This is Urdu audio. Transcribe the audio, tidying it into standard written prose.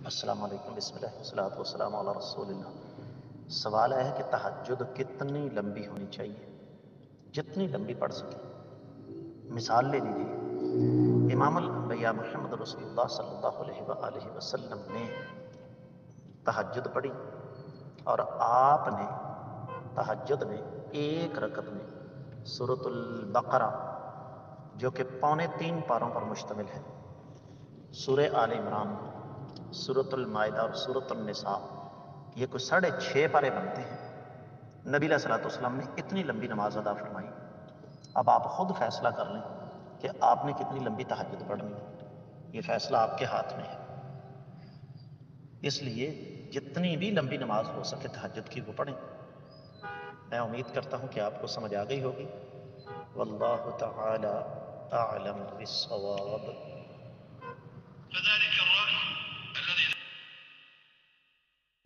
السلام علیکم، بسم اللہ والصلاۃ والسلام علی رسول اللہ۔ سوال ہے کہ تہجد کتنی لمبی ہونی چاہیے؟ جتنی لمبی پڑھ سکیں۔ مثال لے لیجیے، امام الانبیاء محمد رسول اللہ صلی اللہ علیہ وآلہ وسلم نے تہجد پڑھی، اور آپ نے تہجد میں ایک رکعت میں سورۃ البقرہ جو کہ 3.25 پاروں پر مشتمل ہے، سورہ آل عمران، سورۃ المائدہ اور سورۃ النساء، یہ کوئی 6.5 پارے بنتے ہیں۔ نبی علیہ الصلوۃ والسلام نے اتنی لمبی نماز ادا فرمائی۔ اب آپ خود فیصلہ کر لیں کہ آپ نے کتنی لمبی تہجد پڑھنی ہے، یہ فیصلہ آپ کے ہاتھ میں ہے۔ اس لیے جتنی بھی لمبی نماز ہو سکے تہجد کی وہ پڑھیں۔ میں امید کرتا ہوں کہ آپ کو سمجھ آ گئی ہوگی۔ واللہ تعالی اعلم بالصواب۔